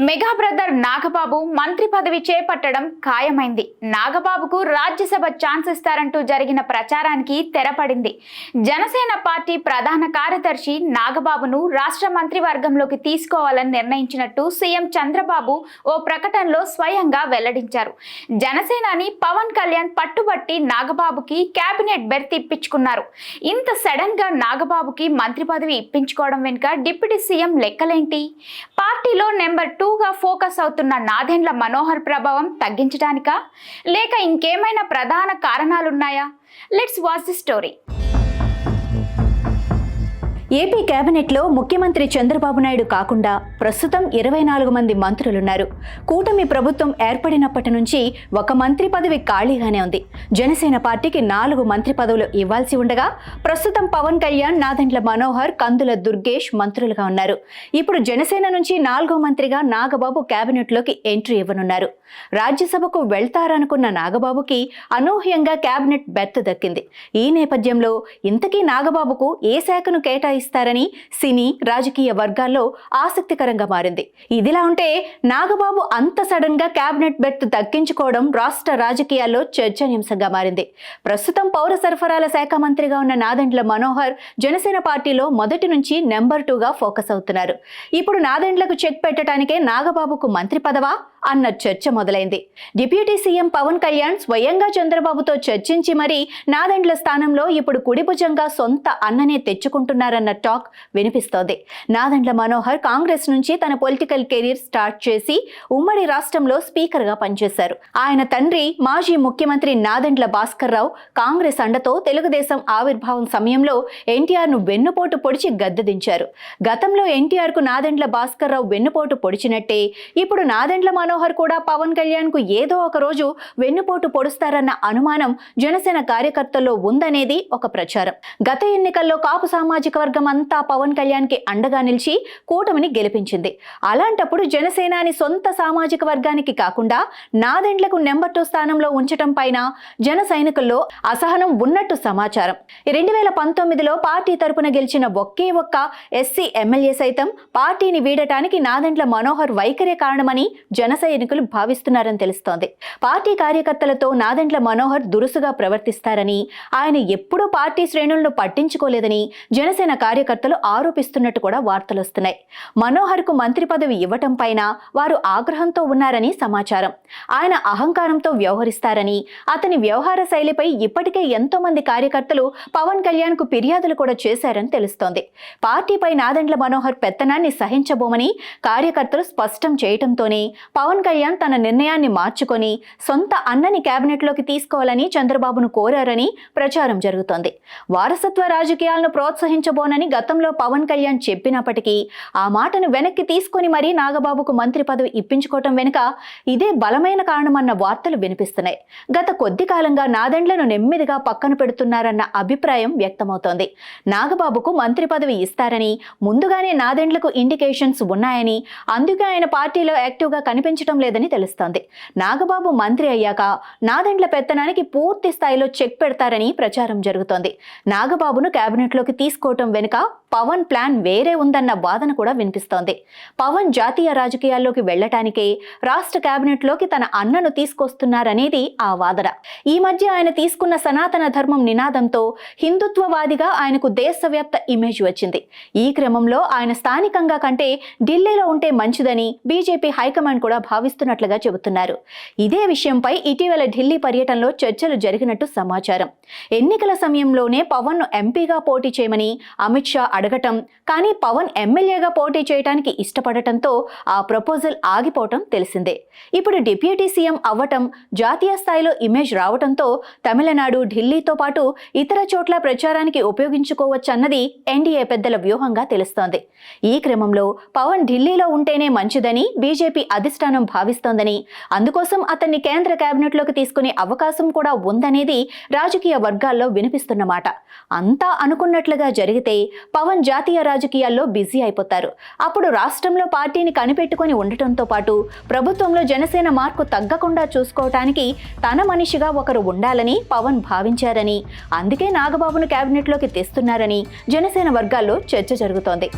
Mega brother Nagababu మంత్రి పదవి చేపట్టడం ఖాయమైంది. నాగబాబుకు రాజ్యసభ ఛాన్స్ ఇస్తారంటూ జరిగిన ప్రచారానికి తెరపడింది. జనసేన పార్టీ ప్రధాన కార్యదర్శి నాగబాబును రాష్ట్ర మంత్రివర్గంలోకి తీసుకోవాలని నిర్ణయించినట్టు సీఎం చంద్రబాబు ఓ ప్రకటనలో స్వయంగా వెల్లడించారు. జనసేనాని పవన్ కళ్యాణ్ పట్టుబట్టి నాగబాబుకి కేబినెట్ బెర్త్ ఇప్పించుకున్నారు. ఇంత సడన్ గా నాగబాబుకి మంత్రి పదవి ఇప్పించుకోవడం వెనుక డిప్యూటీ సీఎం లెక్కలేంటి? పార్టీలో నెంబర్ 2గా ఫోకస్ అవుతున్న నాదెండ్ల మనోహర్ ప్రభావం తగ్గించడానికా, లేక ఇంకేమైనా ప్రధాన కారణాలున్నాయా? Let's watch the story. AP కేబినెట్లో ముఖ్యమంత్రి చంద్రబాబు నాయుడు కాకుండా ప్రస్తుతం 24 మంది మంత్రులున్నారు. కూటమి ప్రభుత్వం ఏర్పడినప్పటి నుంచి ఒక మంత్రి పదవి ఖాళీగానే ఉంది. జనసేన పార్టీకి 4 మంత్రి పదవులు ఇవ్వాల్సి ఉండగా ప్రస్తుతం పవన్ కళ్యాణ్, నాదెండ్ల మనోహర్, కందుల దుర్గేష్ మంత్రులుగా ఉన్నారు. ఇప్పుడు జనసేన నుంచి 4వ మంత్రిగా నాగబాబు కేబినెట్లోకి ఎంట్రీ ఇవ్వనున్నారు. రాజ్యసభకు వెళ్తారనుకున్న నాగబాబుకి అనూహ్యంగా కేబినెట్ బెర్త్ దక్కింది. ఈ నేపథ్యంలో ఇంతకీ నాగబాబుకు ఏ శాఖను ఇస్తారని సినీ రాజకీయ వర్గాల్లో ఆసక్తికరంగా మారింది. ఇదిలా ఉంటే నాగబాబు అంత సడన్ గా కేబినెట్ బెర్త్ దక్కించుకోవడం రాష్ట్ర రాజకీయాల్లో చర్చనీయాంశంగా మారింది. ప్రస్తుతం పౌర సరఫరాల శాఖ మంత్రిగా ఉన్న నాదెండ్ల మనోహర్ జనసేన పార్టీలో మొదటి నుంచి నెంబర్ 2గా ఫోకస్ అవుతున్నారు. ఇప్పుడు నాదెండ్లకు చెక్ పెట్టడానికే నాగబాబుకు మంత్రి పదవా అన్న చర్చ మొదలైంది. డిప్యూటీ సీఎం పవన్ కళ్యాణ్ స్వయంగా చంద్రబాబుతో చర్చించి మరీ నాదెండ్ల స్థానంలో ఇప్పుడు కుడిభుజంగా సొంత అన్ననే తెచ్చుకుంటున్నారన్న టాక్ వినిపిస్తోంది. నాదెండ్ల మనోహర్ కాంగ్రెస్ నుంచి తన పొలిటికల్ కెరీర్ స్టార్ట్ చేసి ఉమ్మడి రాష్ట్రంలో స్పీకర్ గా పనిచేశారు. ఆయన తండ్రి మాజీ ముఖ్యమంత్రి నాదెండ్ల భాస్కర్ రావు కాంగ్రెస్ అండతో తెలుగుదేశం ఆవిర్భావం సమయంలో ఎన్టీఆర్ ను వెన్నుపోటు పొడిచి గద్దెదించారు. గతంలో ఎన్టీఆర్ కు నాదెండ్ల భాస్కర్ రావు వెన్నుపోటు పొడిచినట్టే ఇప్పుడు నాదెండ్ల మనోహర్ కూడా పవన్ కళ్యాణ్ కు ఏదో ఒక రోజు వెన్నుపోటు పొడుస్తారన్న అనుమానం జనసేన కార్యకర్తల్లో ఉందనేది ఒక ప్రచారం. గత ఎన్నికల్లో కాపు సామాజిక వర్గం అంతా పవన్ కళ్యాణ్ కి అండగా నిలిచి కూటమిని గెలిపించింది. అలాంటప్పుడు జనసేనాని సొంత సామాజిక వర్గానికి కాకుండా నాదెండ్లకు నెంబర్ 2 స్థానంలో ఉంచడం పైన జన సైనికుల్లో అసహనం ఉన్నట్టు సమాచారం. 2019లో పార్టీ తరపున గెలిచిన ఒకే ఒక్క ఎస్సీ ఎమ్మెల్యే సైతం పార్టీని వీడటానికి నాదెండ్ల మనోహర్ వైఖరే కారణమని జన సైనికులు భావిస్తున్నారని తెలుస్తోంది. పార్టీ కార్యకర్తలతో నాదెండ్ల మనోహర్ దురుసుగా ప్రవర్తిస్తారని, ఆయన ఎప్పుడూ పార్టీ శ్రేణులను పట్టించుకోలేదని జనసేన కార్యకర్తలు ఆరోపిస్తున్నట్టు కూడా వార్తలు వస్తున్నాయి. మనోహర్ కు మంత్రి పదవి ఇవ్వటం పైన వారు ఆగ్రహంతో ఉన్నారని సమాచారం. ఆయన అహంకారంతో వ్యవహరిస్తారని, అతని వ్యవహార శైలిపై ఇప్పటికే ఎంతో మంది కార్యకర్తలు పవన్ కళ్యాణ్ కు ఫిర్యాదులు కూడా చేశారని తెలుస్తోంది. పార్టీపై నాదెండ్ల మనోహర్ పెత్తనాన్ని సహించబోమని కార్యకర్తలు స్పష్టం చేయటంతోనే పవన్ కళ్యాణ్ తన నిర్ణయాన్ని మార్చుకొని సొంత అన్నని కేబినెట్లోకి తీసుకోవాలని చంద్రబాబును కోరారని ప్రచారం జరుగుతోంది. వారసత్వ రాజకీయాలను ప్రోత్సహించబోనని గతంలో పవన్ కళ్యాణ్ చెప్పినప్పటికీ ఆ మాటను వెనక్కి తీసుకొని మరీ నాగబాబుకు మంత్రి పదవి ఇప్పించుకోవటం వెనుక ఇదే బలమైన కారణమన్న వార్తలు వినిపిస్తున్నాయి. గత కొద్ది కాలంగా నాదెండ్లను నెమ్మదిగా పక్కన పెడుతున్నారన్న అభిప్రాయం వ్యక్తమవుతోంది. నాగబాబుకు మంత్రి పదవి ఇస్తారని ముందుగానే నాదెండ్లకు ఇండికేషన్స్ ఉన్నాయని, అందుకే ఆయన పార్టీలో యాక్టివ్గా కనిపించడం లేదని తెలుస్తోంది. నాగబాబు మంత్రి అయ్యాక నాదెండ్ల పెత్తనానికి పూర్తి స్థాయిలో చెక్ పెడతారని ప్రచారం జరుగుతోంది. నాగబాబును కేబినెట్లోకి తీసుకోవటం వెనుక పవన్ ప్లాన్ వేరే ఉందన్న వాదన కూడా వినిపిస్తోంది. పవన్ జాతీయ రాజకీయాల్లోకి వెళ్లటానికే రాష్ట్ర కేబినెట్లోకి తన అన్నను తీసుకొస్తున్నారనేది ఆ వాదన. ఈ మధ్య ఆయన తీసుకున్న సనాతన ధర్మం నినాదంతో హిందుత్వవాదిగా ఆయనకు దేశవ్యాప్త ఇమేజ్ వచ్చింది. ఈ క్రమంలో ఆయన స్థానికంగా కంటే ఢిల్లీలో ఉంటే మంచిదని బీజేపీ హైకమాండ్ కూడా భావిస్తున్నట్లుగా చెబుతున్నారు. ఇదే విషయంపై ఇటీవల ఢిల్లీ పర్యటనలో చర్చలు జరిగినట్టు సమాచారం. ఎన్నికల సమయంలోనే పవన్ ను ఎంపీగా పోటీ చేయమని అమిత్ షా అడగటం, కానీ పవన్ ఎమ్మెల్యేగా పోటీ చేయడానికి ఇష్టపడటంతో ఆ ప్రపోజల్ ఆగిపోవటం తెలిసిందే. ఇప్పుడు డిప్యూటీ సీఎం అవ్వటం, జాతీయ స్థాయిలో ఇమేజ్ రావటంతో తమిళనాడు, ఢిల్లీతో పాటు ఇతర చోట్ల ప్రచారానికి ఉపయోగించుకోవచ్చన్నది ఎన్డీఏ పెద్దల వ్యూహంగా తెలుస్తోంది. ఈ క్రమంలో పవన్ ఢిల్లీలో ఉంటేనే మంచిదని బీజేపీ అధిష్టానం భావిస్తోందని, అందుకోసం అతన్ని కేంద్ర కేబినెట్లోకి తీసుకునే అవకాశం కూడా ఉందనేది రాజకీయ వర్గాల్లో వినిపిస్తున్నమాట. అంతా అనుకున్నట్లుగా జరిగితే పవన్ జాతీయ రాజకీయాల్లో బిజీ అయిపోతారు. అప్పుడు రాష్ట్రంలో పార్టీని కనిపెట్టుకుని ఉండటంతో పాటు ప్రభుత్వంలో జనసేన మార్కు తగ్గకుండా చూసుకోవటానికి తన మనిషిగా ఒకరు ఉండాలని పవన్ భావించారని, అందుకే నాగబాబును కేబినెట్లోకి తెస్తున్నారని జనసేన వర్గాల్లో చర్చ జరుగుతోంది.